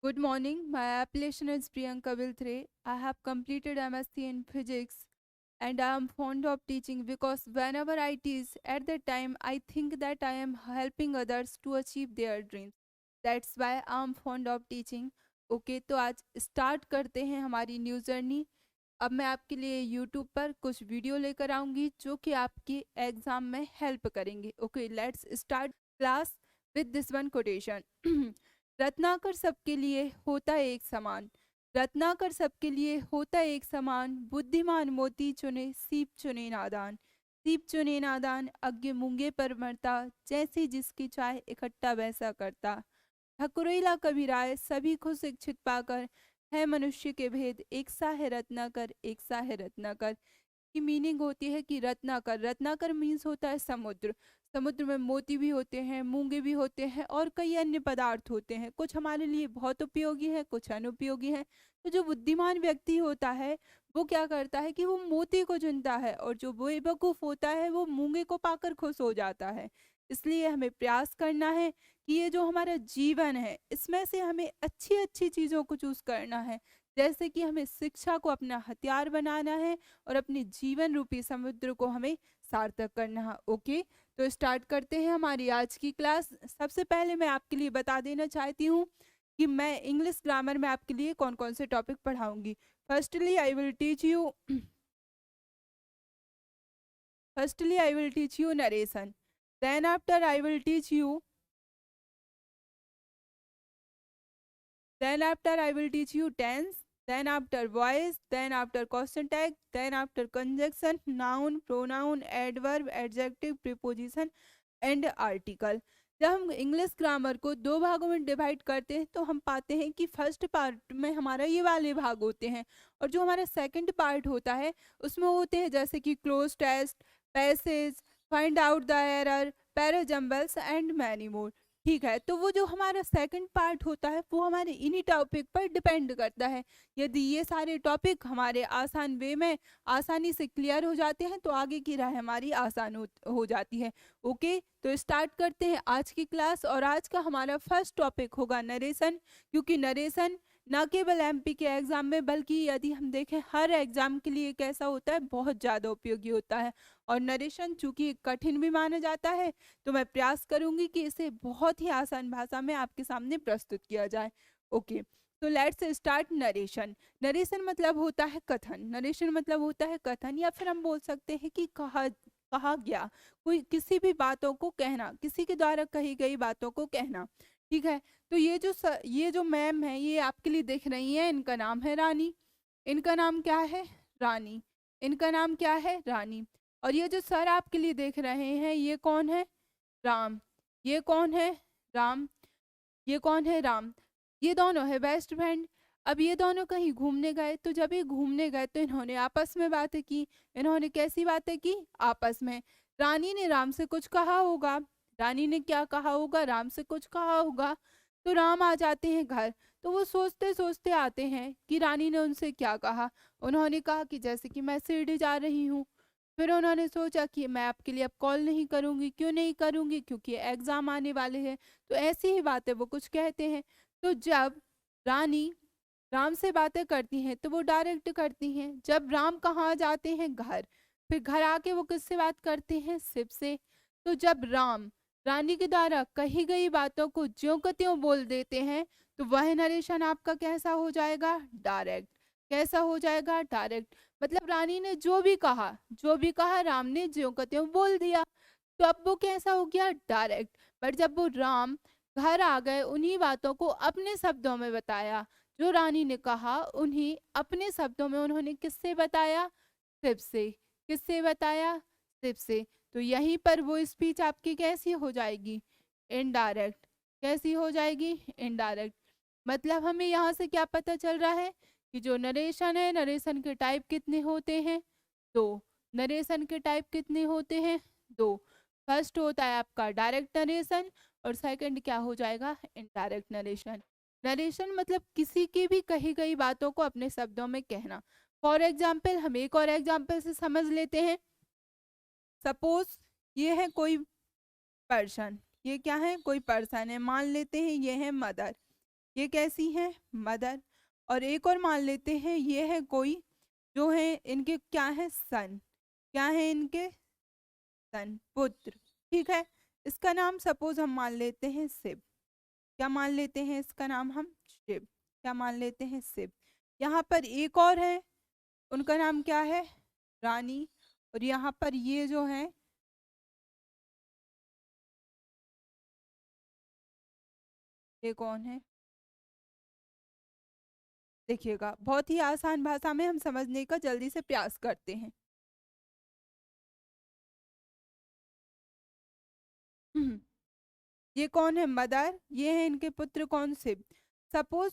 Good morning. My appellation is Priyanka Vilthre. I have completed MSc in Physics and I am fond of teaching because whenever I teach, at that time I think that I am helping others to achieve their dreams. That's why I am fond of teaching. Okay तो आज start करते हैं हमारी new journey. अब मैं आपके लिए YouTube पर कुछ वीडियो लेकर आऊँगी जो कि आपके एग्ज़ाम में हेल्प करेंगे। Okay let's start class with this one quotation. Ratnakar सबके लिए होता एक समान, रत्नाकर सबके लिए होता एक समान, बुद्धिमान मोती चुने सीप चुने नादान, सीप चुने नादान, अज्ञ मूंगे पर मरता, जैसे जिसकी चाय इकट्ठा वैसा करता। ठकुरैला कबीराय सभी को शिक्षित पाकर, है मनुष्य के भेद एक सा है रत्नाकर, एक सा है रत्नाकर। की मीनिंग होती है कि रत्नाकर, रत्नाकर मीन्स होता है समुद्र। समुद्र में मोती भी होते हैं, मूंगे भी होते हैं और कई अन्य पदार्थ होते हैं। कुछ हमारे लिए बहुत उपयोगी है, कुछ अनुपयोगी है। तो जो बुद्धिमान व्यक्ति होता है वो क्या करता है कि वो मोती को चुनता है, और जो बेवकूफ होता है वो मूंगे को पाकर खुश हो जाता है। इसलिए हमें प्रयास करना है कि ये जो हमारा जीवन है इसमें से हमें अच्छी अच्छी चीज़ों को चूज करना है। जैसे कि हमें शिक्षा को अपना हथियार बनाना है और अपने जीवन रूपी समुद्र को हमें सार्थक करना है। ओके तो स्टार्ट करते हैं हमारी आज की क्लास। सबसे पहले मैं आपके लिए बता देना चाहती हूँ कि मैं इंग्लिश ग्रामर में आपके लिए कौन कौन से टॉपिक पढ़ाऊंगी। Firstly I will teach you firstly I will teach you narration, then after I will teach you then after I will teach you tense, then after voice, then after question tag, then after conjunction, noun, pronoun, adverb, adjective, preposition and article. जब हम English grammar को दो भागों में divide करते हैं तो हम पाते हैं कि फर्स्ट पार्ट में हमारा ये वाले भाग होते हैं, और जो हमारा सेकंड पार्ट होता है उसमें होते हैं जैसे कि cloze test, passage, find out the error, parajumbles and many more. ठीक है, तो वो जो हमारा सेकंड पार्ट होता है वो हमारे इन्हीं टॉपिक पर डिपेंड करता है। यदि ये सारे टॉपिक हमारे आसान वे में आसानी से क्लियर हो जाते हैं तो आगे की राह हमारी आसान हो जाती है। ओके तो स्टार्ट करते हैं आज की क्लास, और आज का हमारा फर्स्ट टॉपिक होगा नरेशन। क्योंकि नरेशन न केवल एमपी के एग्जाम में बल्कि यदि हम देखें हर एग्जाम के लिए कैसा होता है, बहुत ज़्यादा उपयोगी होता है। और नरेशन चूंकि कठिन भी माना जाता है तो मैं प्रयास करूंगी कि इसे बहुत ही आसान भाषा में आपके सामने प्रस्तुत किया जाए। ओके तो लेट्स स्टार्ट नरेशन। नरेशन मतलब होता है कथन, नरेशन मतलब होता है कथन, या फिर हम बोल सकते हैं कि कहा गया, कोई किसी भी बातों को कहना, किसी के द्वारा कही गई बातों को कहना। ठीक है, तो ये जो मैम है ये आपके लिए देख रही है, इनका नाम है रानी। इनका नाम क्या है? रानी। इनका नाम क्या है? रानी। और ये जो सर आपके लिए देख रहे हैं ये कौन है? राम। ये कौन है? राम। ये कौन है? राम। ये दोनों है बेस्ट फ्रेंड। अब ये दोनों कहीं घूमने गए, तो जब ये घूमने गए तो इन्होंने आपस में बातें की। इन्होंने कैसी बातें की? आपस में। रानी ने राम से कुछ कहा होगा। रानी ने क्या कहा होगा? राम से कुछ कहा होगा। तो राम आ जाते हैं घर, तो वो सोचते सोचते आते हैं कि रानी ने उनसे क्या कहा। उन्होंने कहा कि जैसे कि मैं शिरडी जा रही हूँ। फिर उन्होंने सोचा कि मैं आपके लिए अब कॉल नहीं करूँगी। क्यों नहीं करूँगी? क्योंकि एग्ज़ाम आने वाले हैं। तो ऐसी ही बातें वो कुछ कहते हैं। तो जब रानी राम से बातें करती हैं तो वो डायरेक्ट करती हैं। जब राम कहाँ जाते हैं? घर। फिर घर आके वो किससे बात करते हैं? शिव से। तो जब राम रानी के द्वारा कही गई बातों को ज्यों का त्यों बोल देते हैं तो वह नरेशन आपका कैसा हो जाएगा? डायरेक्ट। कैसा हो जाएगा? डायरेक्ट। मतलब रानी ने जो भी कहा राम ने ज्यों का त्यों बोल दिया, तो अब वो कैसा हो गया? डायरेक्ट। बट जब वो राम घर आ गए, उन्हीं बातों को अपने शब्दों में बताया, जो रानी ने कहा उन्हीं अपने शब्दों में उन्होंने किससे बताया? शिव से। किससे बताया? शिव से। तो यहीं पर वो स्पीच आपकी कैसी हो जाएगी? इनडायरेक्ट। कैसी हो जाएगी? इनडायरेक्ट। मतलब हमें यहाँ से क्या पता चल रहा है कि जो नरेशन है, नरेशन के टाइप कितने होते हैं? दो। नरेशन के टाइप कितने होते हैं? दो। फर्स्ट होता है आपका डायरेक्ट नरेशन, और सेकंड क्या हो जाएगा? Indirect narration. नरेशन मतलब किसी की भी कही गई बातों को अपने शब्दों में कहना। फॉर एग्जाम्पल हम एक और एग्जाम्पल से समझ लेते हैं। सपोज ये है कोई पर्सन, ये क्या है? कोई पर्सन है। मान लेते हैं ये है मदर। ये कैसी है, मदर। और एक और मान लेते हैं ये है कोई जो है इनके क्या है, सन। क्या है इनके, सन, पुत्र। ठीक है, इसका नाम सपोज हम मान लेते हैं शिव। क्या मान लेते हैं इसका नाम हम, शिव। क्या मान लेते हैं, शिव। यहाँ पर एक और है, उनका नाम क्या है, रानी। और यहाँ पर ये जो है, ये कौन है, देखिएगा बहुत ही आसान भाषा में हम समझने का जल्दी से प्रयास करते हैं। हम्म, ये कौन है, मदर। ये है इनके पुत्र कौन, शिव। सपोज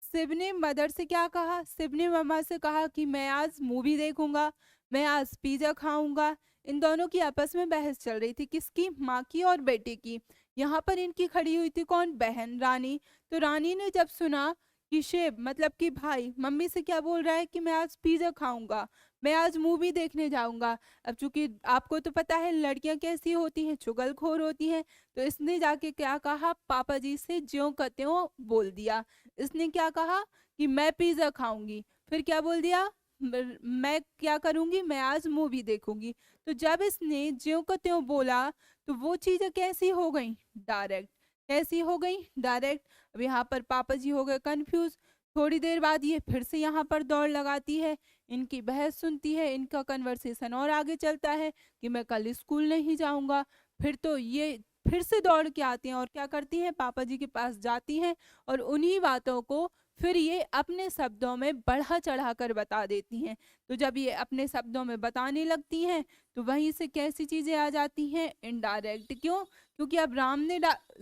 शिव ने मदर से क्या कहा, शिव ने मम्मा से कहा कि मैं आज मूवी देखूंगा, मैं आज पिज्जा खाऊंगा। इन दोनों की आपस में बहस चल रही थी, किसकी, माँ की और बेटे की। यहाँ पर इनकी खड़ी हुई थी कौन, बहन, रानी। तो रानी ने जब सुना कि शिव मतलब कि भाई मम्मी से क्या बोल रहा है कि मैं आज पिज्जा खाऊंगा, मैं आज मूवी देखने जाऊंगा। अब चूंकि आपको तो पता है लड़कियां कैसी होती हैं, चुगलखोर होती हैं। तो इसने जाके क्या कहा, पापा जी से ज्यों का त्यों बोल दिया। इसने क्या कहा कि मैं पिज्जा खाऊंगी, फिर क्या बोल दिया, मैं क्या करूंगी, मैं आज मूवी देखूंगी। तो जब इसने ज्यों का त्यों बोला तो वो चीजें कैसी हो गई, डायरेक्ट। कैसी हो गई, डायरेक्ट। अब यहाँ पर पापा जी हो गए कंफ्यूज। थोड़ी देर बाद ये फिर से यहाँ पर दौड़ लगाती है, इनकी बहस सुनती है, इनका कन्वर्सेशन और आगे चलता है कि मैं कल स्कूल नहीं जाऊंगा। फिर तो ये फिर से दौड़ के आती हैं और क्या करती हैं, पापा जी के पास जाती हैं और उन्हीं बातों को फिर ये अपने शब्दों में बढ़ा चढ़ा कर बता देती हैं। तो जब ये अपने शब्दों में बताने लगती हैं तो वहीं से कैसी चीजें आ जाती हैं, इनडायरेक्ट। क्यों, क्योंकि अब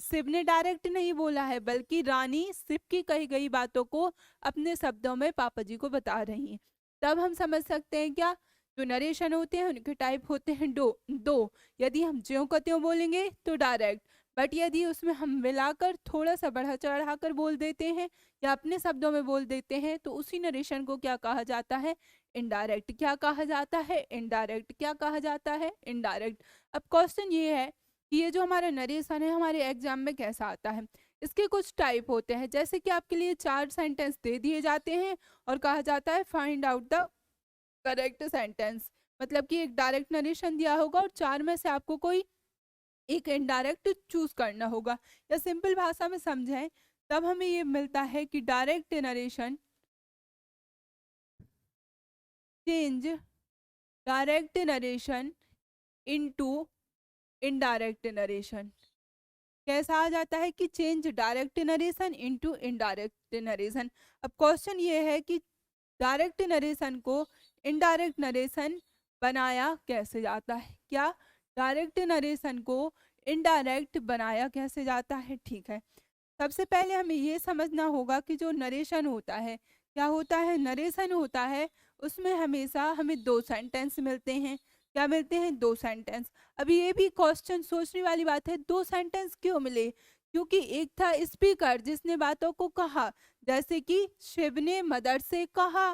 शिव ने डायरेक्ट नहीं बोला है, बल्कि रानी शिव की कही गई बातों को अपने शब्दों में पापा जी को बता रही हैं। तब हम समझ सकते हैं क्या, जो नरेशन होते हैं उनके टाइप होते हैं दो। यदि हम ज्यों का त्यों बोलेंगे तो डायरेक्ट, बट यदि उसमें हम मिलाकर थोड़ा सा बढ़ा चढ़ा कर बोल देते हैं या अपने शब्दों में बोल देते हैं तो उसी नरेशन को क्या कहा जाता है, इनडायरेक्ट। क्या कहा जाता है, इनडायरेक्ट। क्या कहा जाता है, इनडायरेक्ट। अब क्वेश्चन ये है कि ये जो हमारा नरेशन है हमारे एग्जाम में कैसा आता है। इसके कुछ टाइप होते हैं, जैसे कि आपके लिए 4 सेंटेंस दे दिए जाते हैं और कहा जाता है find out the correct sentence. मतलब कि एक डायरेक्ट नरेशन दिया होगा और 4 में से आपको कोई एक इनडायरेक्ट चूज करना होगा। या सिंपल भाषा में समझें तब हमें ये मिलता है कि direct narration change direct narration into indirect narration. कैसा आ जाता है कि change direct narration into indirect narration. अब क्वेश्चन ये है कि डायरेक्ट नरेशन को इनडायरेक्ट नरेशन बनाया कैसे जाता है। क्या, डायरेक्ट नरेशन को इनडायरेक्ट बनाया कैसे जाता है। ठीक है, सबसे पहले हमें ये समझना होगा कि जो नरेशन होता है, क्या होता है, नरेशन होता है, उसमें हमेशा हमें 2 सेंटेंस मिलते हैं। क्या मिलते हैं, 2 सेंटेंस। अभी ये भी क्वेश्चन सोचने वाली बात है, 2 सेंटेंस क्यों मिले, क्योंकि एक था स्पीकर जिसने बातों को कहा, जैसे कि शिव ने मदर से कहा,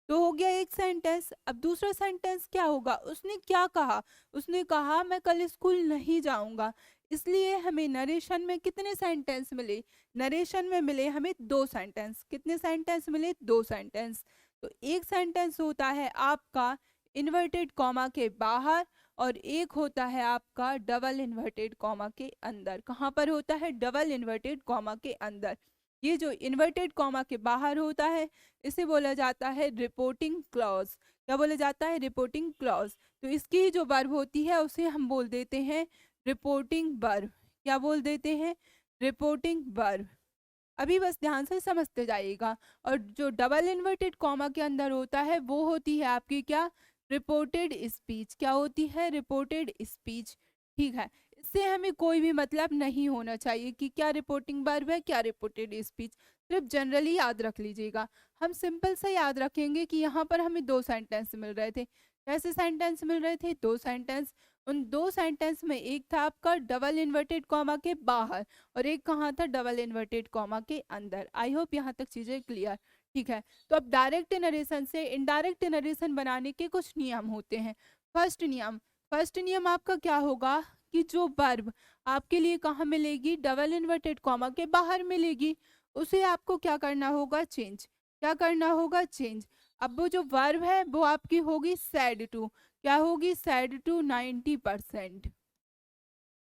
तो हो गया एक सेंटेंस। अब दूसरा सेंटेंस क्या होगा, उसने क्या कहा, उसने कहा मैं कल स्कूल नहीं जाऊंगा। इसलिए हमें नरेशन में कितने सेंटेंस मिले, नरेशन में मिले हमें 2 सेंटेंस। कितने सेंटेंस मिले, 2 सेंटेंस। तो एक सेंटेंस होता है आपका इन्वर्टेड कॉमा के बाहर और एक होता है आपका डबल इन्वर्टेड कॉमा के अंदर। कहाँ पर होता है, डबल इन्वर्टेड कॉमा के अंदर। ये जो इन्वर्टेड कॉमा के बाहर होता है इसे बोला जाता है रिपोर्टिंग क्लॉज। क्या बोला जाता है, रिपोर्टिंग क्लॉज। तो इसकी जो वर्ब होती है उसे हम बोल देते हैं रिपोर्टिंग वर्ब। क्या बोल देते हैं, रिपोर्टिंग वर्ब। अभी बस ध्यान से समझते जाइएगा। और जो डबल इन्वर्टेड कॉमा के अंदर होता है वो होती है आपकी क्या, रिपोर्टेड स्पीच। क्या होती है, रिपोर्टेड स्पीच। ठीक है, इससे हमें कोई भी मतलब नहीं होना चाहिए कि क्या रिपोर्टिंग वर्ब है, क्या रिपोर्टेड स्पीच। सिर्फ जनरली याद रख लीजिएगा। हम सिंपल से याद रखेंगे कि यहाँ पर हमें 2 सेंटेंस मिल रहे थे। कैसे सेंटेंस मिल रहे थे, 2 सेंटेंस। उन 2 सेंटेंस में एक था आपका डबल इन्वर्टेड कॉमा के बाहर और एक कहाँ था, डबल इन्वर्टेड कॉमा के अंदर। आई होप यहाँ तक चीजें क्लियर। ठीक है, तो अब डायरेक्ट नरेशन से इनडायरेक्ट नरेशन बनाने के कुछ नियम होते हैं। फर्स्ट नियम आपका क्या होगा कि जो वर्ब आपके लिए कहाँ मिलेगी, डबल इन्वर्टेड कॉमा के बाहर मिलेगी, उसे आपको क्या करना होगा, चेंज। क्या करना होगा, चेंज। अब वो जो वर्ब है वो आपकी होगी सैड टू। क्या होगी, सैड टू 90%।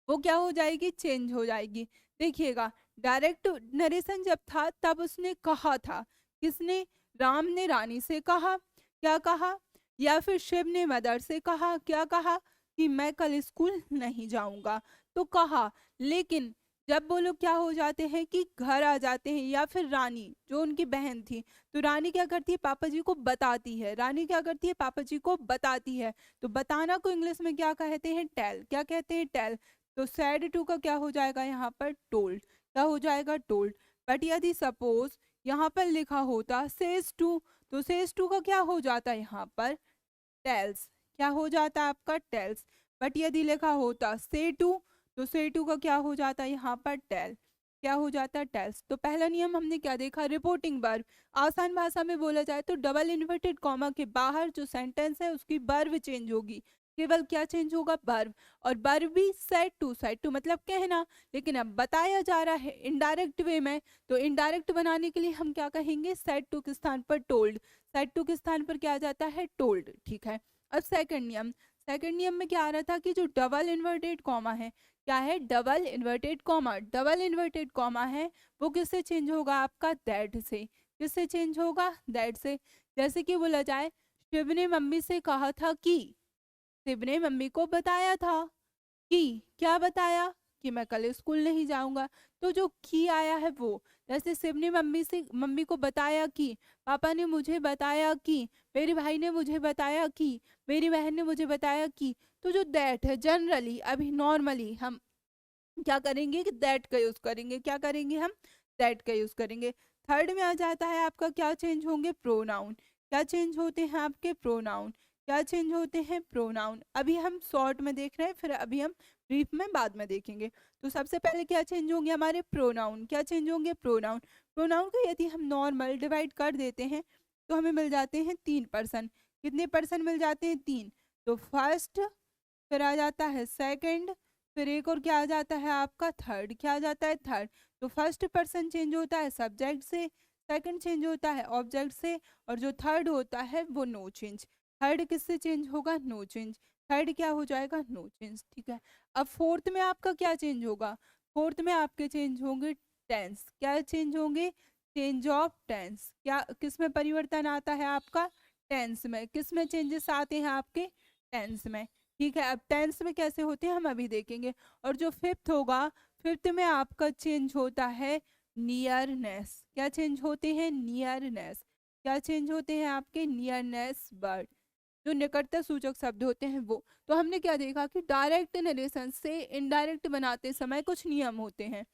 वो क्या हो जाएगी, चेंज हो जाएगी। देखिएगा, डायरेक्ट नरेशन जब था तब उसने कहा था, किसने, राम ने रानी से कहा, क्या कहा, या फिर शिव ने मदर से कहा, क्या कहा, कि मैं कल स्कूल नहीं जाऊंगा, तो कहा। लेकिन जब वो लोग क्या हो जाते हैं कि घर आ जाते हैं, या फिर रानी जो उनकी बहन थी, तो रानी क्या करती है, पापा जी को बताती है। रानी क्या करती है, पापा जी को बताती है। तो बताना को इंग्लिश में क्या कहते हैं, टेल। क्या कहते हैं, टेल। तो सैड टू का क्या हो जाएगा यहाँ पर, टोल्ड। क्या हो जाएगा, टोल्ड। बट यदि सपोज यहाँ पर लिखा होता सेज टू, तो सेज टू का क्या हो जाता है यहाँ पर, टेल्स। क्या हो जाता है आपका, टेल्स। बट यदि लिखा होता से टू, तो से टू का क्या हो जाता है यहाँ पर, टेल। क्या हो जाता है, टेल्स। तो पहला नियम हमने क्या देखा, रिपोर्टिंग वर्ब। आसान भाषा में बोला जाए तो डबल इन्वर्टेड कॉमा के बाहर जो सेंटेंस है उसकी वर्ब चेंज होगी। केवल क्या चेंज होगा, वर्ब। और वर्ब भी सेड टू, सेड टू मतलब कहना। लेकिन अब बताया जा रहा है इनडायरेक्ट वे में, तो इनडायरेक्ट बनाने के लिए हम क्या कहेंगे, सेड टू के स्थान पर टोल्ड। सेड टू के स्थान पर क्या आ जाता है, टोल्ड। ठीक है। अब सेकंड नियम, सेकंड नियम में क्या आ रहा था कि जो डबल इन्वर्टेड कॉमा है, क्या है, double inverted comma. Double inverted comma है वो किससे चेंज होगा, आपका दैट से। किससे चेंज होगा, दैट से। जैसे कि बोला जाए, शिव ने मम्मी से कहा था कि, शिव ने मम्मी को बताया था कि, क्या बताया, कि मैं कल स्कूल नहीं जाऊंगा। तो जो की आया है वो, जैसे शिव ने मम्मी को बताया कि, पापा ने मुझे बताया कि, मेरे भाई ने मुझे बताया कि, मेरी बहन ने मुझे बताया कि। तो जो दैट है, जनरली अभी नॉर्मली हम क्या करेंगे कि दैट का यूज करेंगे। क्या करेंगे हम, दैट का यूज करेंगे। थर्ड में आ जाता है आपका, क्या चेंज होंगे, प्रोनाउन। क्या चेंज होते हैं आपके, प्रोनाउन। क्या चेंज होते हैं, प्रोनाउन। अभी हम शॉर्ट में देख रहे हैं, फिर अभी हम ब्रीफ में बाद में देखेंगे। तो सबसे पहले क्या चेंज होंगे हमारे, प्रोनाउन। क्या चेंज होंगे, प्रोनाउन। प्रोनाउन को यदि हम नॉर्मल डिवाइड कर देते हैं तो हमें मिल जाते हैं 3%। कितने परसेंट मिल जाते हैं, 3। तो फर्स्ट, फिर आ जाता है सेकंड, फिर एक और क्या आ जाता है आपका, थर्ड। क्या आ जाता है, थर्ड। तो फर्स्ट पर्सन चेंज होता है सब्जेक्ट से, सेकंड चेंज होता है ऑब्जेक्ट से, और जो थर्ड होता है वो नो चेंज। थर्ड किससे चेंज होगा, नो चेंज। थर्ड क्या हो जाएगा, नो चेंज। ठीक है। अब फोर्थ में आपका क्या चेंज होगा, फोर्थ में आपके चेंज होंगे टेंस। क्या चेंज होंगे, चेंज ऑफ टेंस। क्या, किस में परिवर्तन आता है आपका, टेंस में। किस में चेंजेस आते हैं आपके, टेंस में। ठीक है। अब टेंस में कैसे होते हैं हम अभी देखेंगे। और जो फिफ्थ होगा, फिफ्थ में आपका चेंज होता है नियरनेस। क्या चेंज होते हैं, नियरनेस। क्या चेंज होते हैं आपके, नियरनेस वर्ड। जो निकटता सूचक शब्द होते हैं वो। तो हमने क्या देखा कि डायरेक्ट नरेशन से इनडायरेक्ट बनाते समय कुछ नियम होते हैं।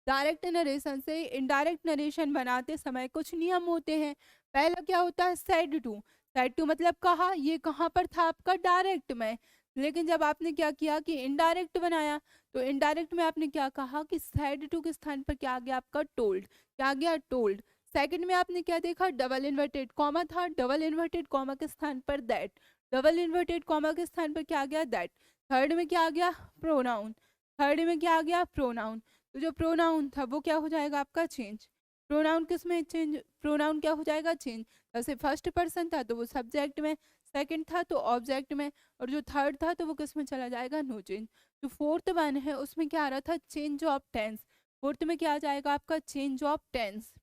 डायरेक्ट नरेशन से इनडायरेक्ट नरेशन बनाते समय कुछ नियम होते हैं। पहला क्या होता है, सेड टू। सेड टू मतलब कहा, ये कहाँ पर था आपका, डायरेक्ट में। लेकिन जब आपने क्या किया कि इनडायरेक्ट बनाया, तो इनडायरेक्ट में आपने क्या कहा कि सेड टू के स्थान पर क्या आ गया आपका, टोल्ड। क्या आ गया, टोल्ड। सेकंड में आपने क्या देखा, डबल इन्वर्टेड कॉमा था, डबल इन्वर्टेड कॉमा के स्थान पर दैट। डबल इन्वर्टेड कॉमा के स्थान पर क्या आ गया, दैट। थर्ड में क्या आ गया, प्रोनाउन। थर्ड में क्या आ गया, प्रोनाउन। तो जो प्रोनाउन था वो क्या हो जाएगा आपका, चेंज। प्रोनाउन किस में चेंज, प्रोनाउन क्या हो जाएगा, चेंज। जैसे फर्स्ट पर्सन था तो वो सब्जेक्ट में, सेकंड था तो ऑब्जेक्ट में, और जो थर्ड था तो वो किस में चला जाएगा, नो चेंज। जो फोर्थ वन है उसमें क्या आ रहा था, चेंज ऑफ टेंस। फोर्थ में क्या आ जाएगा आपका, चेंज ऑफ टेंस।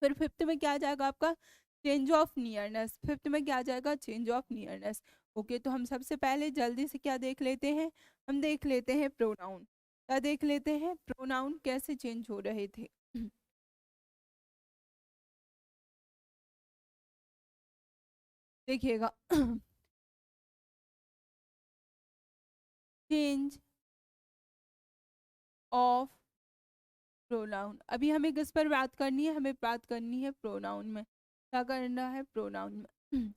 फिर फिफ्थ में क्या आ जाएगा आपका, चेंज ऑफ नियरनेस। फिफ्थ में क्या आ जाएगा, चेंज ऑफ नियरनेस। ओके। तो हम सबसे पहले जल्दी से क्या देख लेते हैं, हम देख लेते हैं प्रोनाउन। क्या देख लेते हैं, प्रोनाउन कैसे चेंज हो रहे थे। देखिएगा, चेंज ऑफ प्रोनाउन। अभी हमें किस पर बात करनी है, हमें बात करनी है प्रोनाउन में। क्या करना है, प्रोनाउन में।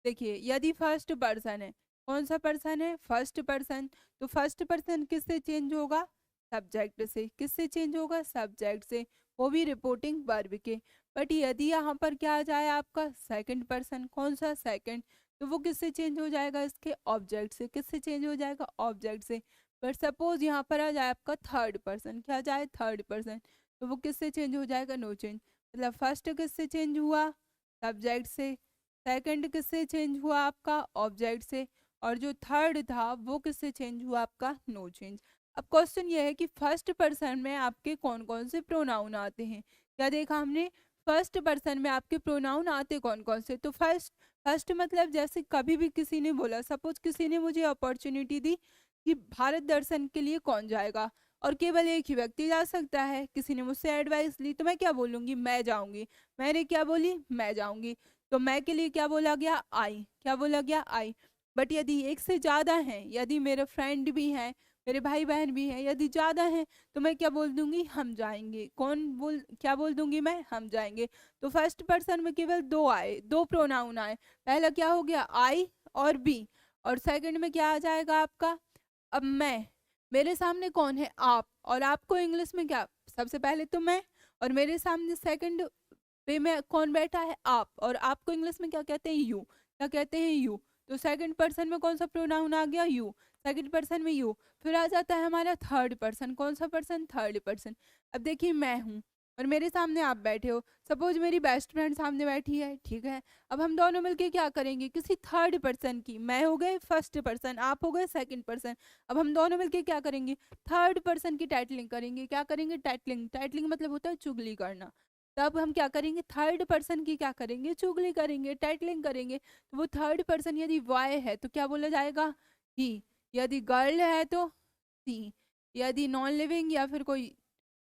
देखिए, यदि फर्स्ट पर्सन है, कौन सा पर्सन है, फर्स्ट पर्सन। तो फर्स्ट पर्सन किससे चेंज होगा, सब्जेक्ट से। किससे चेंज होगा, सब्जेक्ट से। वो भी रिपोर्टिंग वर्ब के। बट यदि यहाँ पर क्या आ जाए आपका सेकंड पर्सन, कौन सा, सेकंड, तो वो किससे चेंज हो जाएगा, इसके ऑब्जेक्ट से। किससे चेंज हो जाएगा, ऑब्जेक्ट से। बट सपोज यहाँ पर आ जाए आपका थर्ड पर्सन, क्या आ जाए, थर्ड पर्सन, तो वो किससे चेंज हो जाएगा, नो चेंज। मतलब फर्स्ट किससे चेंज हुआ, सब्जेक्ट से, सेकंड किससे चेंज हुआ आपका, ऑब्जेक्ट से, और जो थर्ड था वो किससे चेंज हुआ आपका, नो चेंज। अब क्वेश्चन ये है कि फर्स्ट पर्सन में आपके कौन कौन से प्रोनाउन आते हैं। क्या देखा हमने, फर्स्ट पर्सन में आपके प्रोनाउन आते कौन कौन से। तो फर्स्ट, फर्स्ट मतलब जैसे कभी भी किसी ने बोला, सपोज किसी ने मुझे अपॉर्चुनिटी दी कि भारत दर्शन के लिए कौन जाएगा, और केवल एक ही व्यक्ति जा सकता है, किसी ने मुझसे एडवाइस ली, तो मैं क्या बोलूंगी, मैं जाऊंगी। मैंने क्या बोली, मैं जाऊंगी। तो मैं के लिए क्या बोला गया, आई। क्या बोला गया, आई। बट यदि एक से ज्यादा हैं, यदि मेरे फ्रेंड भी हैं, मेरे भाई बहन भी हैं, यदि ज्यादा हैं, तो मैं क्या बोल दूंगी, हम जाएंगे। कौन बोल, क्या बोल दूंगी मैं, हम जाएंगे। तो फर्स्ट पर्सन में केवल दो आए, दो प्रोनाउन आए। पहला क्या हो गया, आई और बी, और सेकंड में क्या आ जाएगा आपका, अब मैं, मेरे सामने कौन है, आप, और आपको इंग्लिश में क्या, सबसे पहले तो मैं, और मेरे सामने सेकंड पे में कौन बैठा है, आप, और आपको इंग्लिश में क्या कहते हैं, यू। क्या कहते हैं, यू। तो सेकंड पर्सन में कौन सा प्रोनाउन आ गया, यू। सेकंड पर्सन में यू। फिर आ जाता है हमारा थर्ड पर्सन, कौन सा पर्सन, थर्ड पर्सन। अब देखिए मैं हूँ और मेरे सामने आप बैठे हो, सपोज मेरी बेस्ट फ्रेंड सामने बैठी है, ठीक है। अब हम दोनों मिलके क्या करेंगे, किसी थर्ड पर्सन की, मैं हो गए फर्स्ट पर्सन, आप हो गए सेकंड पर्सन, अब हम दोनों मिलके क्या करेंगे, थर्ड पर्सन की टाइटलिंग करेंगे। क्या करेंगे, टाइटलिंग। टाइटलिंग मतलब होता है चुगली करना। तब हम क्या करेंगे, थर्ड पर्सन की क्या करेंगे, चुगली करेंगे, टाइटलिंग करेंगे। तो वो थर्ड पर्सन यदि वाई है तो क्या बोला जाएगा, ही। यदि गर्ल है तो सी। यदि नॉन लिविंग या फिर कोई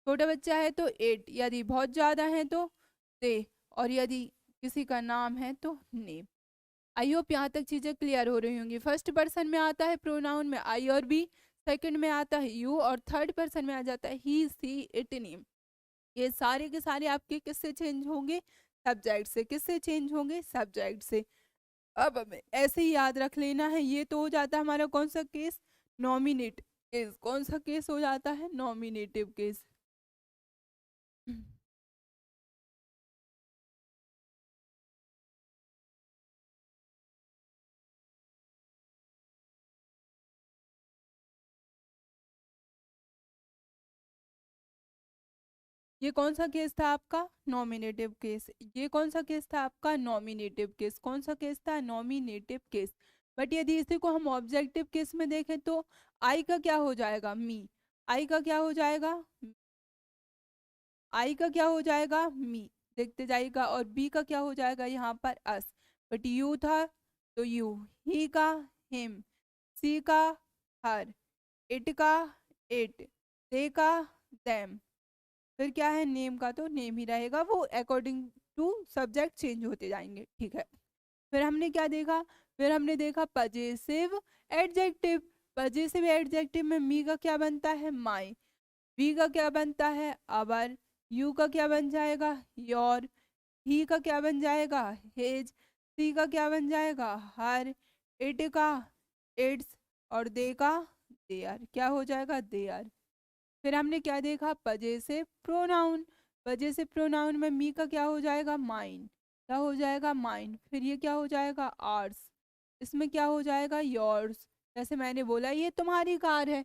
छोटा बच्चा है तो एट। यदि बहुत ज्यादा है तो दे। और यदि किसी का नाम है तो नेम। आई होप यहाँ तक चीजें क्लियर हो रही होंगी। फर्स्ट पर्सन में आता है प्रोनाउन में आई और बी, सेकंड में आता है यू, और थर्ड पर्सन में आ जाता है ही, सी, इट, नेम। ये सारे के सारे आपके किससे चेंज होंगे, सब्जेक्ट से। किससे चेंज होंगे, सब्जेक्ट से। अब हमें ऐसे ही याद रख लेना है। ये तो हो जाता है हमारा कौन सा केस, नॉमिनेट केस। कौन सा केस हो जाता है, नॉमिनेटिव केस। ये कौन सा केस था आपका, नॉमिनेटिव केस। ये कौन सा केस था आपका, नॉमिनेटिव केस। कौन सा केस था, नॉमिनेटिव केस। बट यदि इसी को हम ऑब्जेक्टिव केस में देखें तो आई का क्या हो जाएगा, मी। आई का क्या हो जाएगा, आई का क्या हो जाएगा, मी। देखते जाइएगा। और बी का क्या हो जाएगा यहाँ पर, अस। बट यू था तो यू, ही का हिम, सी का हर, इट का इट, दे का देम। फिर क्या है, नेम का तो नेम ही रहेगा, वो अकॉर्डिंग टू सब्जेक्ट चेंज होते जाएंगे, ठीक है। फिर हमने क्या देखा, फिर हमने देखा पजेसिव एडजेक्टिव। पजेसिव एडजेक्टिव में मी का क्या बनता है, माई। वी का क्या बनता है, अवर। यू का क्या बन जाएगा, योर। ही का क्या बन जाएगा, हेज। सी का क्या बन जाएगा, हर। इट का इट्स, और दे का देयर। क्या हो जाएगा, देयर। फिर हमने क्या देखा, पजेसिव प्रोनाउन। पजेसिव प्रोनाउन में मी का क्या हो जाएगा, माइन। क्या हो जाएगा, माइन। फिर ये क्या हो जाएगा, आर्स। इसमें क्या हो जाएगा, योर्स। जैसे मैंने बोला ये तुम्हारी कार है,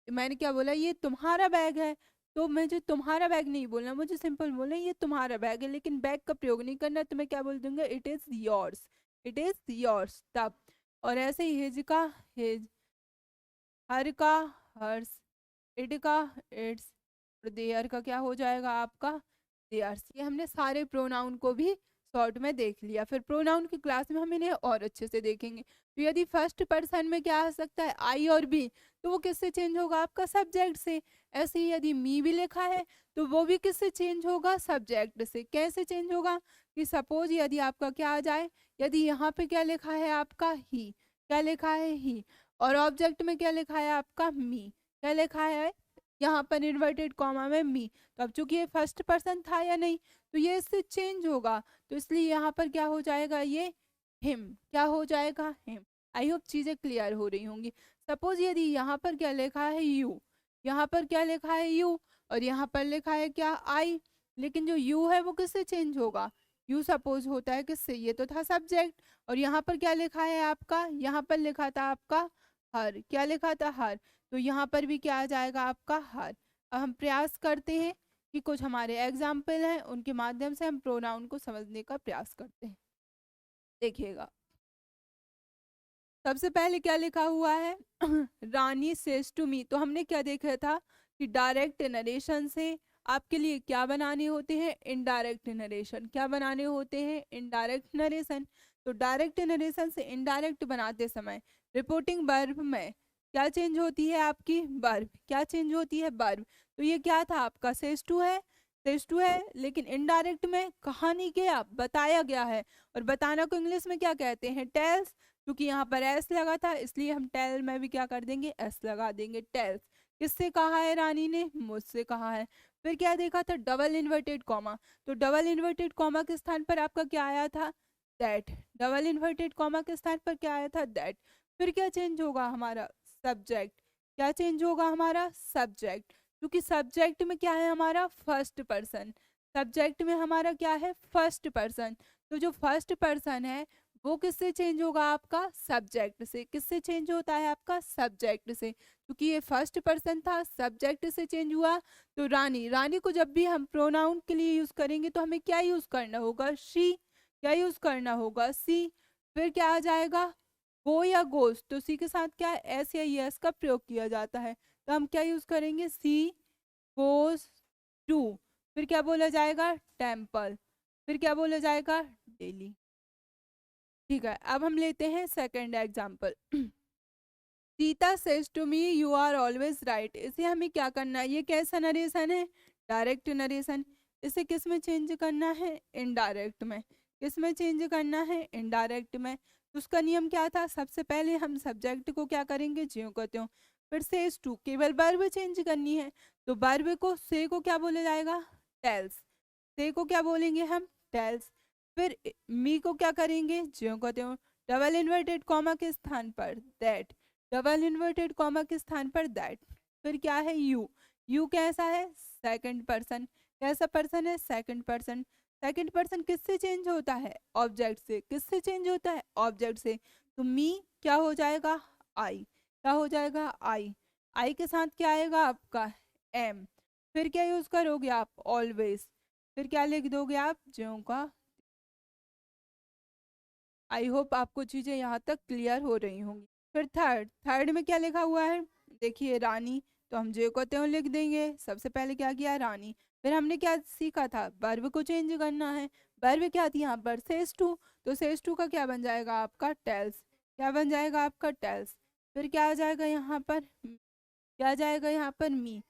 मैंने क्या बोला, ये तुम्हारा बैग है। तो मुझे तुम्हारा बैग नहीं बोलना, मुझे सिंपल बोलना ये तुम्हारा बैग है, लेकिन बैग का प्रयोग नहीं करना। तो मैं क्या बोल दूंगा, it is yours. It is yours, तब। और ऐसे ही हिज का हिज, हर का हर्स, इट का इट्स, और देयर का क्या हो जाएगा आपका, देयर्स। ये हमने सारे प्रोनाउन को भी शॉर्ट में देख लिया। फिर प्रोनाउन की क्लास में हम इन्हें और अच्छे से देखेंगे। तो यदि फर्स्ट पर्सन में क्या आ सकता है, आई और बी, तो वो किससे चेंज होगा, आपका सब्जेक्ट से। ऐसे ही यदि मी भी लिखा है तो वो भी किससे चेंज होगा, सब्जेक्ट से। कैसे चेंज होगा, कि सपोज यदि आपका क्या आ जाए, यदि यहाँ पे क्या लिखा है आपका, ही। क्या लिखा है, ही। और ऑब्जेक्ट में क्या लिखा है आपका, मी। क्या लिखा है यहाँ पर इन्वर्टेड कॉमा में, मी। तो अब चूंकि ये फर्स्ट पर्सन था या नहीं, तो ये इससे चेंज होगा, तो इसलिए यहाँ पर क्या हो जाएगा, ये हिम। क्या हो जाएगा, हिम। आई होप चीजें क्लियर हो रही होंगी। सपोज यदि यहाँ पर क्या लिखा है, यू। यहाँ पर क्या लिखा है, यू। और यहाँ पर लिखा है क्या, आई। लेकिन जो यू है वो किससे चेंज होगा, यू सपोज होता है किससे, ये तो था सब्जेक्ट। और यहाँ पर क्या लिखा है आपका, यहाँ पर लिखा था आपका हर। क्या लिखा था, हर। तो यहाँ पर भी क्या आ जाएगा आपका, हर। अब हम प्रयास करते हैं कि कुछ हमारे एग्जाम्पल हैं, उनके माध्यम से हम प्रोनाउन को समझने का प्रयास करते हैं। देखिएगा, सबसे पहले क्या लिखा हुआ है रानी सेज टू मी। तो हमने क्या देखा था कि डायरेक्ट नरेशन से आपके लिए क्या बनाने होते हैं, इनडायरेक्ट नरेशन। क्या बनाने होते हैं, इनडायरेक्ट नरेशन। तो डायरेक्ट नरेशन से इनडायरेक्ट बनाते समय रिपोर्टिंग वर्ब में क्या चेंज होती है, आपकी वर्ब क्या चेंज होती है, वर्ब। तो ये क्या था आपका, सेज टू है, सेज टू है, लेकिन इनडायरेक्ट में कहानी क्या बताया गया है। और बताना को इंग्लिश में क्या कहते हैं, टेल्स। क्योंकि यहाँ पर एस लगा था, इसलिए हम टेल में भी क्या कर देंगे, एस लगा देंगे, टेल्स। किससे कहा है, रानी ने, मुझसे कहा है। फिर क्या देखा था, डबल इन्वर्टेड कॉमा। तो डबल इन्वर्टेड कॉमा के स्थान पर आपका क्या आया था, दैट। डबल इन्वर्टेड कॉमा के स्थान पर क्या आया था, दैट। फिर क्या चेंज होगा हमारा, सब्जेक्ट। क्या चेंज होगा हमारा, सब्जेक्ट। क्योंकि सब्जेक्ट में क्या है हमारा, फर्स्ट पर्सन। सब्जेक्ट में हमारा क्या है, फर्स्ट पर्सन। तो जो फर्स्ट पर्सन है वो किससे चेंज होगा, आपका सब्जेक्ट से। किससे चेंज होता है, आपका सब्जेक्ट से। क्योंकि ये फर्स्ट पर्सन था, सब्जेक्ट से चेंज हुआ। तो रानी, रानी को जब भी हम प्रोनाउन के लिए यूज करेंगे तो हमें क्या यूज करना होगा, शी। क्या यूज करना होगा, सी। फिर क्या आ जाएगा, गो या गोस। तो सी के साथ क्या एस या यस का प्रयोग किया जाता है। तो हम क्या यूज करेंगे, सी गोस टू। फिर क्या बोला जाएगा, टेम्पल। फिर क्या बोला जाएगा, डेली। ठीक है, अब हम लेते हैं second example. Sita says to me you are always right. इसे हमें क्या करना है, ये कैसा नरेशन है, डायरेक्ट नरेशन। इसे किस में चेंज करना है, इनडायरेक्ट में। किस में चेंज करना है, इनडायरेक्ट में। तो उसका नियम क्या था, सबसे पहले हम सब्जेक्ट को क्या करेंगे, ज्यों कहते हो। फिर सेज टू, केवल वर्ब चेंज करनी है। तो वर्ब को, से को क्या बोला जाएगा, टेल्स। से को क्या बोलेंगे हम, टेल्स। फिर मी को क्या करेंगे, ज्यों कहते हो। डबल इन्वर्टेड कॉमा के स्थान पर दैट। डबल इन्वर्टेड कॉमा के स्थान पर दैट। फिर क्या है, यू। यू कैसा है, सेकंड पर्सन। कैसा पर्सन है, सेकंड पर्सन। सेकंड पर्सन किससे चेंज होता है, ऑब्जेक्ट से। किससे चेंज होता है, ऑब्जेक्ट से। तो मी क्या हो जाएगा, आई। क्या हो जाएगा, आई। आई के साथ क्या आएगा आपका, एम। फिर क्या यूज करोगे आप, ऑलवेज। फिर क्या लिख दोगे आप, ज्यों का। आई होप आपको चीजें यहाँ तक क्लियर हो रही होंगी। फिर थर्ड, थर्ड में क्या लिखा हुआ है, देखिए रानी। तो हम जो कहते हो लिख देंगे। सबसे पहले क्या किया, रानी। फिर हमने क्या सीखा था, वर्ब को चेंज करना है। वर्ब क्या थी यहाँ पर, सेज टू। तो सेज टू का क्या बन जाएगा आपका, टेल्स। क्या बन जाएगा आपका, टेल्स। फिर क्या आ जाएगा यहाँ पर, क्या आ जाएगा यहाँ पर, मी।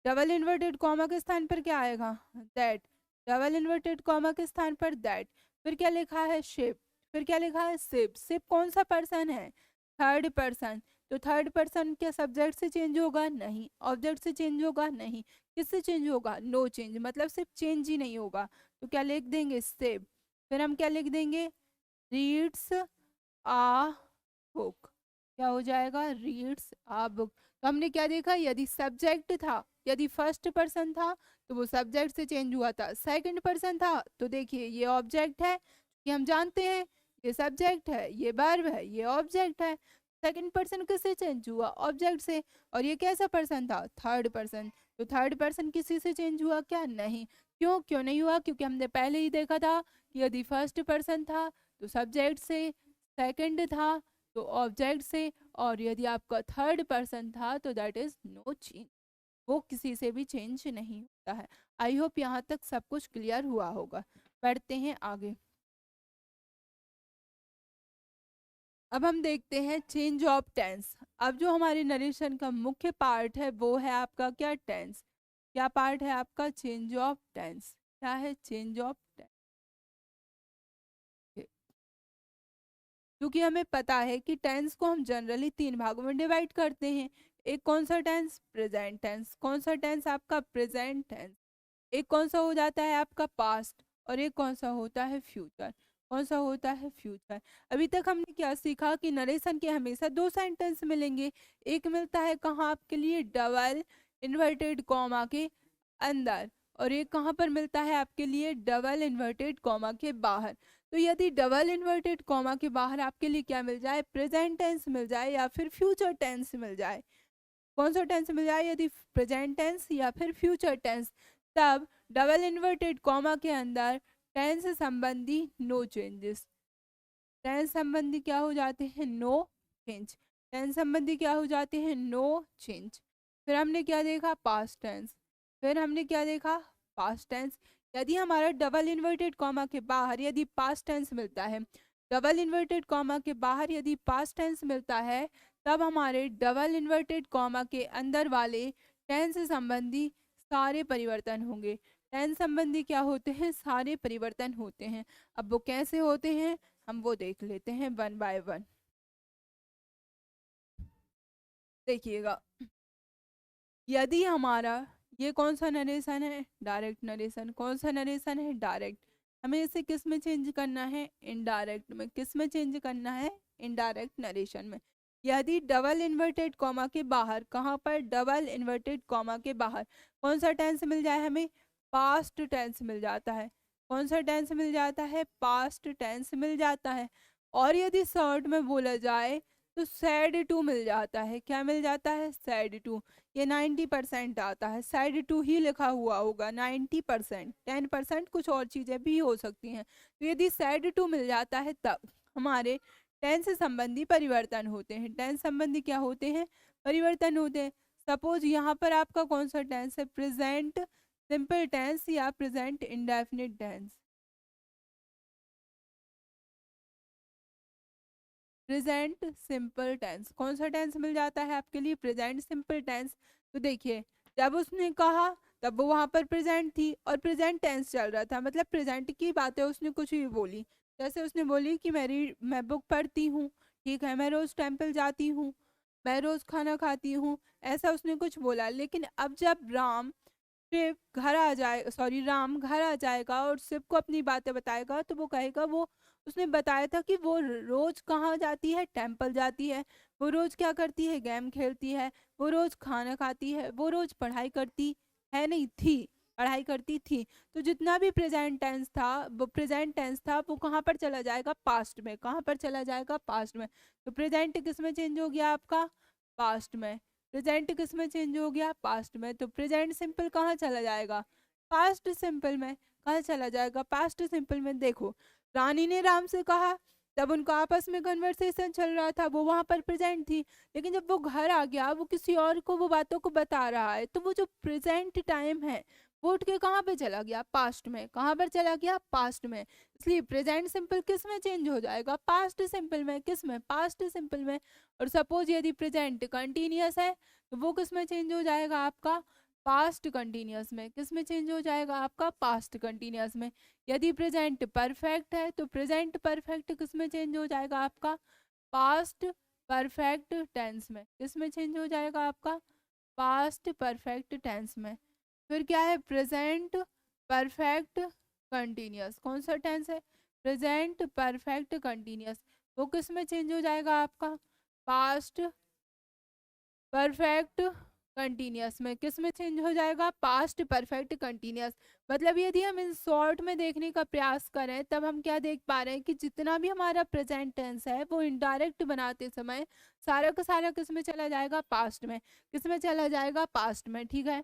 डबल इन्वर्टेड कॉमा के स्थान पर क्या आएगा, दैट। डबल इन्वर्टेड कॉमा के स्थान पर दैट। फिर क्या लिखा है, शिप। फिर क्या लिखा है, शिप। शिप कौन सा पर्सन है, थर्ड पर्सन। तो थर्ड पर्सन क्या सब्जेक्ट से चेंज होगा, नहीं। ऑब्जेक्ट से चेंज होगा, नहीं। किससे चेंज होगा, नो चेंज, मतलब सिर्फ चेंज ही नहीं होगा। तो क्या लिख देंगे, शिप। फिर हम क्या लिख देंगे, रीड्स आ बुक। क्या हो जाएगा, रीड्स आ बुक। तो हमने क्या देखा, यदि सब्जेक्ट था, यदि फर्स्ट पर्सन था तो वो सब्जेक्ट से चेंज हुआ था। सेकंड पर्सन था तो देखिए ये ऑब्जेक्ट है, कि हम जानते हैं ये सब्जेक्ट है, ये वर्ब है, ये ऑब्जेक्ट है। सेकंड पर्सन किससे चेंज हुआ, ऑब्जेक्ट से। और ये कैसा पर्सन था, थर्ड पर्सन। तो थर्ड पर्सन किसी से चेंज हुआ क्या, नहीं। क्यों, क्यों नहीं हुआ, क्योंकि हमने पहले ही देखा था कि यदि फर्स्ट पर्सन था तो सब्जेक्ट से, सेकंड था तो ऑब्जेक्ट से, और यदि आपका थर्ड पर्सन था तो दैट इज नो चेंज, वो किसी से भी चेंज नहीं होता है। आई होप यहाँ तक सब कुछ क्लियर हुआ होगा। पढ़ते हैं आगे। अब हम देखते हैं चेंज ऑफ टेंस। अब जो हमारे नरेशन का मुख्य पार्ट है वो है आपका क्या, टेंस। क्या पार्ट है आपका, चेंज ऑफ टेंस। क्या है, चेंज ऑफ टेंस। क्योंकि हमें पता है कि टेंस को हम जनरली तीन भागों में डिवाइड करते हैं। एक कौन सा टेंस, प्रेजेंट टेंस। कौन सा टेंस आपका, प्रेजेंट टेंस। एक कौन सा हो जाता है आपका, पास्ट। और एक कौन सा होता है, फ्यूचर। कौन सा होता है, फ्यूचर। अभी तक हमने क्या सीखा कि नरेशन के हमेशा दो सेंटेंस मिलेंगे। एक मिलता है कहाँ आपके लिए, डबल इन्वर्टेड कॉमा के अंदर, और एक कहाँ पर मिलता है आपके लिए, डबल इन्वर्टेड कॉमा के बाहर। तो यदि डबल इन्वर्टेड कॉमा के बाहर आपके लिए क्या मिल जाए, प्रेजेंट टेंस मिल जाए या फिर फ्यूचर टेंस मिल जाए। कौन सा टेंस मिल जाए, यदि प्रेजेंट टेंस या फिर फ्यूचर टेंस। तब डबल इन्वर्टेड कॉमा के अंदर टेंस संबंधी नो चेंजेस, टेंस संबंधी क्या हो जाते हैं, नो चेंज, टेंस संबंधी क्या हो जाते हैं, नो चेंज। फिर हमने क्या देखा, पास्ट टेंस, फिर हमने क्या देखा, पास्ट टेंस। यदि हमारा डबल इन्वर्टेड कॉमा के बाहर यदि पास्ट टेंस मिलता है, डबल इन्वर्टेड कॉमा के बाहर यदि पास्ट टेंस मिलता है, तब हमारे डबल इन्वर्टेड कॉमा के अंदर वाले टेंस संबंधी सारे परिवर्तन होंगे। टेंस संबंधी क्या होते हैं, सारे परिवर्तन होते हैं। अब वो कैसे होते हैं हम वो देख लेते हैं वन बाय वन। देखिएगा, यदि हमारा ये कौन सा नरेशन है, डायरेक्ट नरेशन, कौन सा नरेशन है, डायरेक्ट, हमें इसे किस में चेंज करना है, इनडायरेक्ट में। किस में चेंज करना है, इनडायरेक्ट नरेशन में। यदि डबल इन्वर्टेड कॉमा के बाहर, कहाँ पर, डबल इन्वर्टेड कॉमा के बाहर कौन सा टेंस मिल जाए हमें, पास्ट टेंस मिल जाता है। कौन सा टेंस मिल जाता है, पास्ट टेंस मिल जाता है। और यदि शॉर्ट में बोला जाए तो सैड टू मिल जाता है। क्या मिल जाता है, सैड टू। ये 90% आता है, साइड टू ही लिखा हुआ होगा, 90%, 10% कुछ और चीजें भी हो सकती हैं। तो यदि साइड टू मिल जाता है तब हमारे टेंस संबंधी परिवर्तन होते हैं। टेंस संबंधी क्या होते हैं, परिवर्तन होते हैं। सपोज यहाँ पर आपका कौन सा टेंस है, प्रेजेंट सिंपल टेंस या present indefinite tense, present simple tense, कौन सा टेंस मिल जाता है आपके लिए, प्रेजेंट सिंपल टेंस। तो देखिए, जब उसने कहा तब वो वहां पर प्रेजेंट थी और प्रेजेंट टेंस चल रहा था, मतलब प्रेजेंट की बातें उसने कुछ भी बोली। जैसे उसने बोली कि मैं बुक पढ़ती हूँ, ठीक है, मैं रोज टेम्पल जाती हूँ, मैं रोज खाना खाती हूँ, ऐसा उसने कुछ बोला। लेकिन अब जब शिव घर आ जाए, सॉरी, राम घर आ जाएगा और शिव को अपनी बातें बताएगा, तो वो कहेगा, वो उसने बताया था कि वो रोज कहाँ जाती है, टेम्पल जाती है, वो रोज क्या करती है, गेम खेलती है, वो रोज खाना खाती है, वो रोज पढ़ाई करती है, नहीं थी, पढ़ाई करती थी। तो जितना भी प्रेजेंट टेंस था, वो प्रेजेंट टेंस था, वो कहाँ पर चला जाएगा, पास्ट में। कहाँ पर चला जाएगा, पास्ट में। तो प्रेजेंट किस में चेंज हो गया आपका, पास्ट में। प्रेजेंट किस में चेंज हो गया, पास्ट में। तो प्रेजेंट सिंपल कहाँ चला जाएगा, पास्ट सिंपल में। कहाँ चला जाएगा, पास्ट सिंपल में। देखो, रानी ने राम से कहा, तब उनका आपस में कन्वर्सेशन चल रहा था, वो वहां पर प्रेजेंट थी। लेकिन जब वो घर आ गया, वो किसी और को वो बातों को बता रहा है, तो वो जो प्रेजेंट टाइम है वो उठ के कहाँ पे चला गया, पास्ट में। कहाँ पर चला गया, पास्ट में। इसलिए प्रेजेंट सिंपल किस में चेंज हो जाएगा, पास्ट सिंपल में। किस में, पास्ट सिंपल में। और सपोज यदि प्रेजेंट कंटिन्यूअस है तो वो किस में चेंज हो जाएगा आपका, पास्ट कंटिन्यूअस में। किस में चेंज हो जाएगा आपका, पास्ट कंटिन्यूअस में। यदि प्रेजेंट परफेक्ट है तो प्रेजेंट परफेक्ट किस में चेंज हो जाएगा आपका, पास्ट परफेक्ट टेंस में। किस में चेंज हो जाएगा आपका, पास्ट परफेक्ट टेंस में। फिर क्या है, प्रेजेंट परफेक्ट कंटिन्यूअस, कौन सा टेंस है, प्रेजेंट परफेक्ट कंटिन्यूअस, वो किस में चेंज हो जाएगा आपका, पास्ट परफेक्ट कंटिन्यूअस में। किस में चेंज हो जाएगा, पास्ट परफेक्ट कंटिन्यूअस। मतलब यदि हम इन शॉर्ट में देखने का प्रयास करें, तब हम क्या देख पा रहे हैं कि जितना भी हमारा प्रेजेंट टेंस है वो इनडायरेक्ट बनाते समय सारा का सारा किस में चला जाएगा, पास्ट में। किस में चला जाएगा, पास्ट में, ठीक है।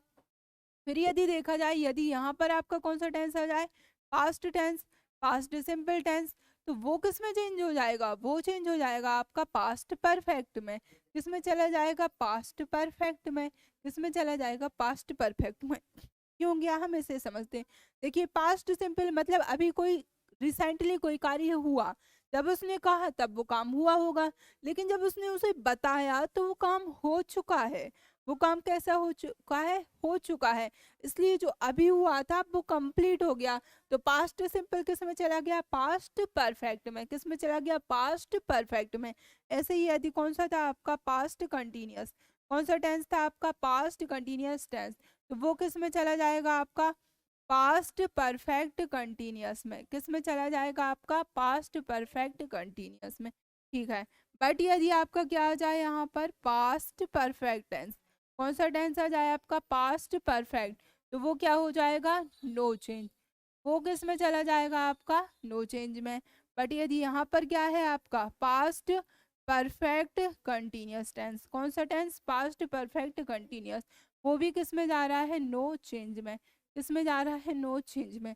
फिर यदि देखा जाए, यदि यहाँ पर आपका कौन सा टेंस आ जाए, past tense, past simple tense, तो वो किस में चेंज हो जाएगा, वो चेंज हो जाएगा आपका पास्ट परफेक्ट में। किस में चला जाएगा, पास्ट परफेक्ट में। किस में चला जाएगा, पास्ट परफेक्ट में। क्यों गया, हम इसे समझते हैं। देखिए, पास्ट सिंपल मतलब अभी कोई रिसेंटली कोई कार्य हुआ, जब उसने कहा तब वो काम हुआ होगा। लेकिन जब उसने उसे बताया तो वो काम हो चुका है। वो काम कैसा हो चुका है, हो चुका है। इसलिए जो अभी हुआ था वो कंप्लीट हो गया। तो पास्ट सिंपल किस में चला गया, पास्ट परफेक्ट में। किस में चला गया, पास्ट परफेक्ट में। ऐसे ही यदि कौन सा था आपका, पास्ट कंटिन्यूअस, कौन सा टेंस था आपका, पास्ट कंटिन्यूअस टेंस, तो वो किस में चला जाएगा आपका, पास्ट परफेक्ट कंटिन्यूअस में। किस में चला जाएगा आपका, पास्ट परफेक्ट कंटिन्यूअस में, ठीक है। बट यदि आपका क्या आ जाए यहाँ पर, पास्ट परफेक्ट टेंस, कौन सा टेंस आ जाए आपका, पास्ट परफेक्ट, तो वो क्या हो जाएगा, नो चेंज। वो किस में चला जाएगा आपका, नो चेंज में। बट यदि यहाँ पर क्या है आपका, पास्ट परफेक्ट कंटिन्यूअस टेंस, कौन सा टेंस, पास्ट परफेक्ट कंटिन्यूअस, वो भी किस में जा रहा है, नो चेंज में। इसमें जा रहा है नो चेंज में।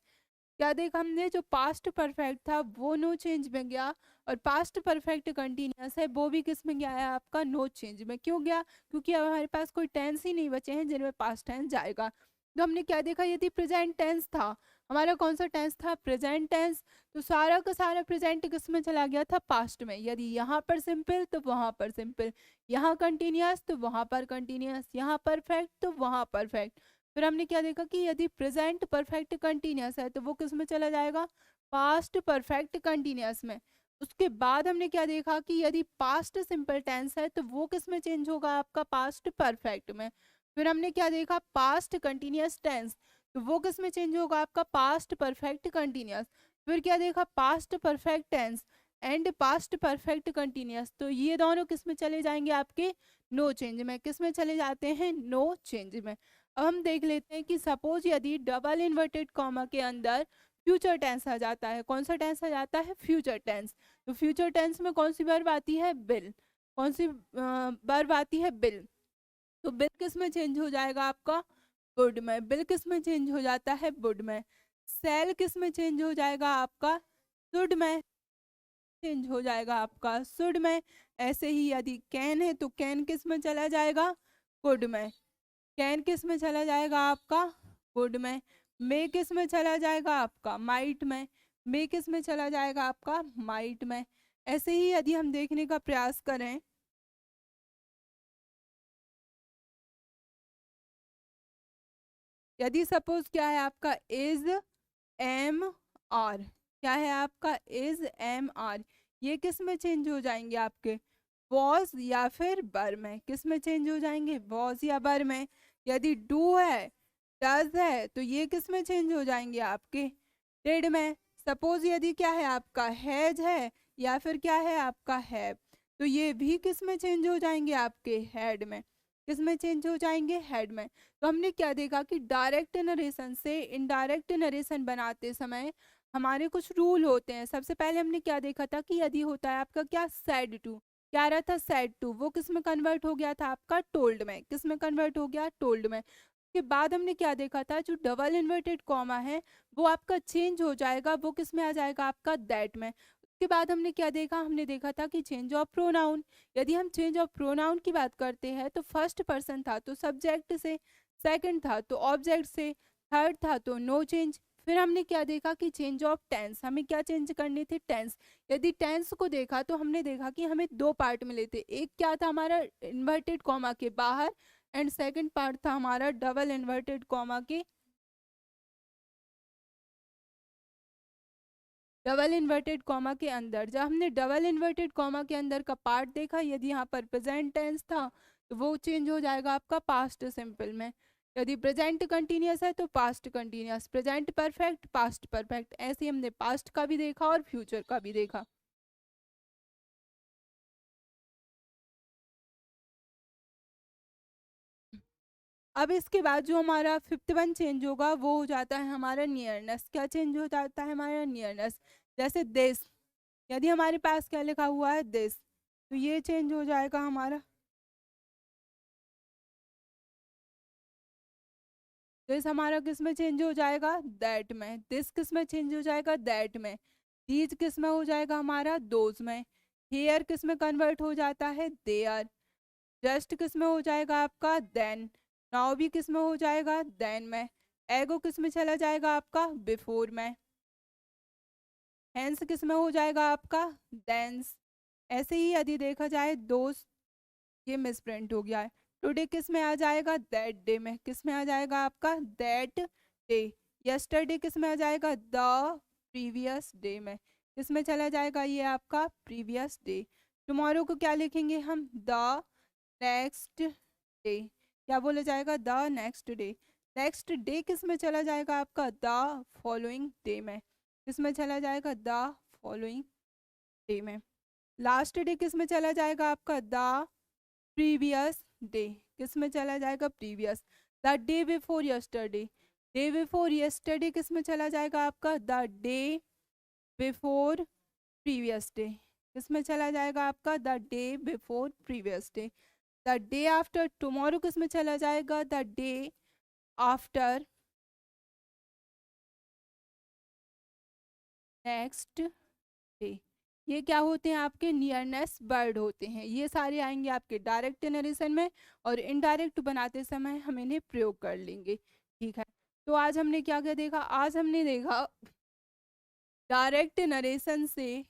क्या देखा हमने, जो पास्ट परफेक्ट था वो नो चेंज में गया, और पास्ट परफेक्ट कंटिन्यूअस है वो भी किस में गया है आपका, नो चेंज में। क्यों गया, क्योंकि अब हमारे पास कोई टेंस ही नहीं बचे हैं जिनमें पास्ट टेंस जाएगा। तो हमने क्या देखा, यदि प्रेजेंट टेंस था, हमारा कौन सा टेंस था, प्रेजेंट टेंस, तो सारा का सारा प्रेजेंट किस में चला गया था, पास्ट में। यदि यहाँ पर सिंपल तो वहां पर सिंपल, यहाँ कंटिन्यूअस तो वहां पर कंटिन्यूअस, यहाँ परफेक्ट तो वहां परफेक्ट। फिर हमने क्या देखा कि यदि प्रेजेंट परफेक्ट कंटिन्यूअस है तो वो किस में चला जाएगा, पास्ट परफेक्ट कंटिन्यूअस में। उसके बाद हमने क्या देखा कि यदि पास्ट सिंपल टेंस है तो वो किस में चेंज होगा, आपका पास्ट परफेक्ट में। फिर हमने क्या देखा, पास्ट कंटिन्यूअस टेंस, तो वो किस में चेंज होगा, आपका पास्ट परफेक्ट कंटिन्यूअस। फिर क्या देखा, past perfect tense and past perfect continuous, तो ये दोनों किस में चले जाएंगे, आपके नो चेंज में। किस में चले जाते हैं, नो चेंज में। अब हम देख लेते हैं कि सपोज यदि डबल इन्वर्टेड कॉमा के अंदर फ्यूचर टेंस आ जाता है, कौन सा टेंस आ जाता है, फ्यूचर टेंस। तो फ्यूचर टेंस में कौन सी वर्ब आती है, बिल। कौन सी वर्ब आती है, बिल। तो बिल किस में चेंज हो जाएगा आपका, वुड में। बिल किस में चेंज हो जाता है, वुड में। सेल किस में चेंज हो जाएगा आपका, शुड में चेंज हो जाएगा आपका, शुड में। ऐसे ही यदि कैन है तो कैन किस में चला जाएगा, कुड में। कैन किस में चला जाएगा आपका, वुड में। मे किस में चला जाएगा आपका, माइट में। मे किस में चला जाएगा आपका, माइट में। ऐसे ही यदि हम देखने का प्रयास करें, यदि सपोज क्या है आपका, इज एम आर, क्या है आपका, इज एम आर, ये किस में चेंज हो जाएंगे आपके, वॉज या फिर बर में। किस में चेंज हो जाएंगे, वॉज या बर में। यदि डू है, डज है, तो ये किस में चेंज हो जाएंगे, आपके डिड में। सपोज यदि क्या है आपका, हैज है या फिर क्या है आपका, हैव, तो ये भी किस में चेंज हो जाएंगे, आपके हैड में। किस में चेंज हो जाएंगे, हेड में। तो हमने क्या देखा कि डायरेक्ट नरेशन से इनडायरेक्ट नरेशन बनाते समय हमारे कुछ रूल होते हैं। सबसे पहले हमने क्या देखा था कि यदि होता है आपका क्या, सैड टू, क्या रहा था, सैड टू, वो किस में कन्वर्ट हो गया था आपका, टोल्ड में। किस में कन्वर्ट हो गया, टोल्ड में। के बाद हमने क्या देखा था, जो डबल इन्वर्टेड कॉमा है वो आपका चेंज हो जाएगा, वो किस में आ जाएगा, आपका दैट में। उसके बाद हमने क्या देखा, हमने देखा था कि चेंज ऑफ प्रोनाउन। यदि हम चेंज ऑफ प्रोनाउन की बात करते हैं तो फर्स्ट पर्सन था तो सब्जेक्ट से, सेकंड था तो ऑब्जेक्ट से, थर्ड था तो नो चेंज। फिर हमने क्या देखा कि चेंज ऑफ टेंस, हमें क्या चेंज करनी थी, टेंस। यदि टेंस को देखा तो हमने देखा कि हमें दो पार्ट मिले थे, एक क्या था हमारा इन्वर्टेड कॉमा के बाहर, एंड सेकंड पार्ट था हमारा डबल इन्वर्टेड कॉमा के, डबल इन्वर्टेड कॉमा के अंदर। जब हमने डबल इन्वर्टेड कॉमा के अंदर का पार्ट देखा, यदि यहाँ पर प्रेजेंट टेंस था तो वो चेंज हो जाएगा आपका पास्ट सिंपल में। यदि प्रेजेंट कंटिन्यूअस है तो past continuous, present perfect, past perfect. ऐसे हमने पास्ट का भी देखा और फ्यूचर का भी देखा। अब इसके बाद जो हमारा फिफ्थ वन चेंज होगा वो हो जाता है हमारा नियरनेस। क्या चेंज हो जाता है हमारा, नियरनेस। जैसे दिस, यदि हमारे पास क्या लिखा हुआ है, दिस, तो ये चेंज हो जाएगा हमारा, दिस हमारा किस में चेंज हो जाएगा, दैट में। दिस किस में चेंज हो जाएगा, दैट में। दीज किस में हो जाएगा हमारा, दोज में। हेयर किस में कन्वर्ट हो जाता है, देयर। जस्ट किस में हो जाएगा आपका, देन। नाउ भी किस में हो जाएगा, देन में। एगो किस में चला जाएगा आपका, बिफोर में। हेंस किस में हो जाएगा आपका, देंस। ऐसे ही यदि देखा जाए दोस्त, ये मिसप्रिंट हो गया है। टुडे किस में आ जाएगा, दैट डे में। किस में आ जाएगा आपका, दैट डे। यस्टरडे किस में आ जाएगा, द प्रीवियस डे में। किस में चला जाएगा ये आपका, प्रीवियस डे। टुमारो को क्या लिखेंगे हम, द नेक्स्ट डे। क्या बोला जाएगा, the next day. Next day किस में चला जाएगा आपका, द फॉलोइंग डे में। किस में चला जाएगा, द फॉलोइंग डे में। लास्ट डे किस में चला जाएगा आपका, द प्रीवियस डे। किस में चला जाएगा, previous. The day before yesterday, day before yesterday किस में चला जाएगा आपका, the day before previous day. किस में चला जाएगा आपका, the day before previous day. The day after tomorrow किस में चला जाएगा, the day after next day. ये क्या होते हैं? आपके नियरनेस बर्ड होते हैं। ये सारे आएंगे आपके डायरेक्ट नरेशन में, और इनडायरेक्ट बनाते समय हम इन्हें प्रयोग कर लेंगे। ठीक है, तो आज हमने क्या क्या देखा? आज हमने देखा डायरेक्ट नरेशन से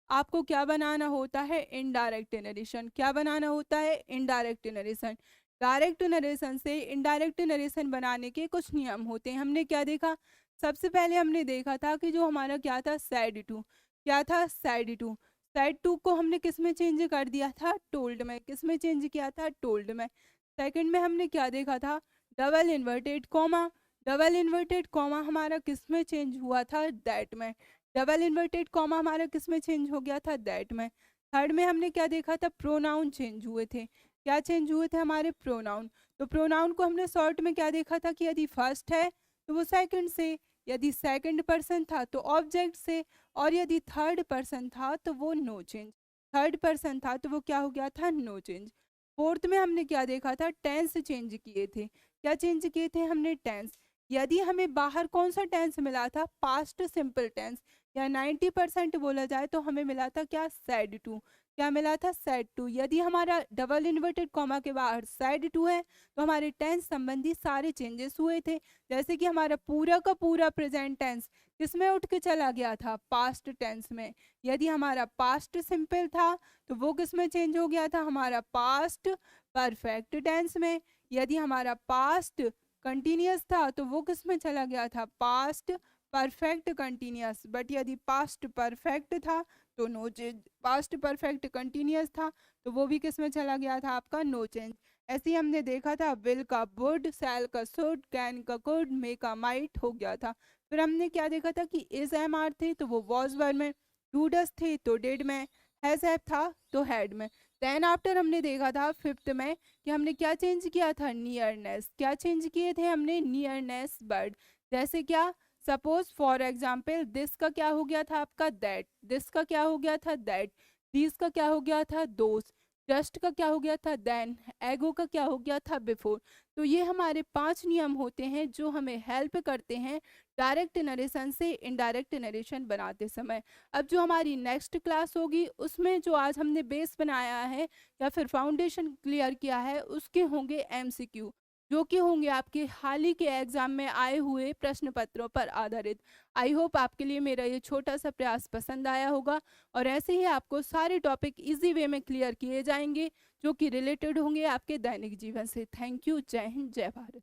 आपको क्या बनाना होता है? Indirect narration. क्या बनाना होता है? Indirect narration. डायरेक्ट नरेशन से इनडायरेक्ट नरेशन बनाने के कुछ नियम होते हैं। हमने क्या देखा? सबसे पहले हमने देखा था कि जो हमारा क्या था? Said to. क्या था? Said to. सैड टू को हमने किस में चेंज कर दिया था? टोल्ड में। किस में चेंज किया था? टोल्ड में। सेकंड में हमने क्या देखा था? Double inverted comma. Double inverted comma हमारा किस में चेंज हुआ था? दैट में। डबल इन्वर्टेड कॉमा हमारा किस में चेंज हो गया था? दैट में। थर्ड में हमने क्या देखा था? प्रोनाउन चेंज हुए थे। क्या चेंज हुए थे? हमारे प्रोनाउन। तो प्रोनाउन को हमने शॉर्ट में क्या देखा था? कि यदि फर्स्ट है तो वो सेकंड से, यदि सेकंड पर्सन था तो ऑब्जेक्ट से, और यदि थर्ड पर्सन था तो वो नो चेंज। थर्ड पर्सन था तो वो क्या हो गया था? No change. फोर्थ में हमने क्या देखा था? टेंस चेंज किए थे। क्या चेंज किए थे हमने? टेंस। यदि हमें बाहर कौन सा टेंस मिला था? Past simple tense. या 90% बोला जाए तो हमें मिला था क्या? Said to. क्या मिला था? Said to. यदि हमारा डबल इन्वर्टेड कॉमा के बाहर सैड टू है तो हमारे टेंस संबंधी सारे चेंजेस हुए थे। जैसे कि हमारा पूरा का पूरा प्रेजेंट टेंस किसमें उठ के चला गया था? पास्ट टेंस में। यदि हमारा पास्ट सिंपल था तो वो किसमें चेंज हो गया था? हमारा पास्ट परफेक्ट टेंस में। यदि हमारा पास्ट कंटिन्यूअस था तो वो किसमें चला गया था? Past perfect continuous. बट यदि पास्ट परफेक्ट था तो no change. Past perfect continuous था तो वो भी किस में चला गया था? आपका नो चेंज। ऐसे ही हमने देखा था विल का वुड, सैल का शुड, कैन का कुड, मे का माइट हो गया था। फिर हमने क्या देखा था? कि इज एम आर थे तो वो वॉज वर्ड में, डू डस थे तो डिड में, हैज हैव था तो हैड में। देन आफ्टर हमने देखा था फिफ्थ में कि हमने क्या चेंज किया था? नियरनेस। क्या चेंज किए थे हमने? Nearness word. जैसे क्या? सपोज फॉर एग्जाम्पल दिस का क्या हो गया था? आपका दैट। दिस का क्या हो गया था? दैट। दीज का क्या हो गया था? दोस्त। जस्ट का क्या हो गया था? देन। एगो का क्या हो गया था? बिफोर। तो ये हमारे 5 नियम होते हैं जो हमें हेल्प करते हैं डायरेक्ट नरेशन से इनडायरेक्ट नरेशन बनाते समय। अब जो हमारी नेक्स्ट क्लास होगी उसमें जो आज हमने बेस बनाया है या फिर फाउंडेशन क्लियर किया है उसके होंगे एमसीक्यू, जो कि होंगे आपके हाल ही के एग्जाम में आए हुए प्रश्न पत्रों पर आधारित। आई होप आपके लिए मेरा ये छोटा सा प्रयास पसंद आया होगा, और ऐसे ही आपको सारे टॉपिक इजी वे में क्लियर किए जाएंगे जो कि रिलेटेड होंगे आपके दैनिक जीवन से। Thank you. जय हिंद, जय भारत।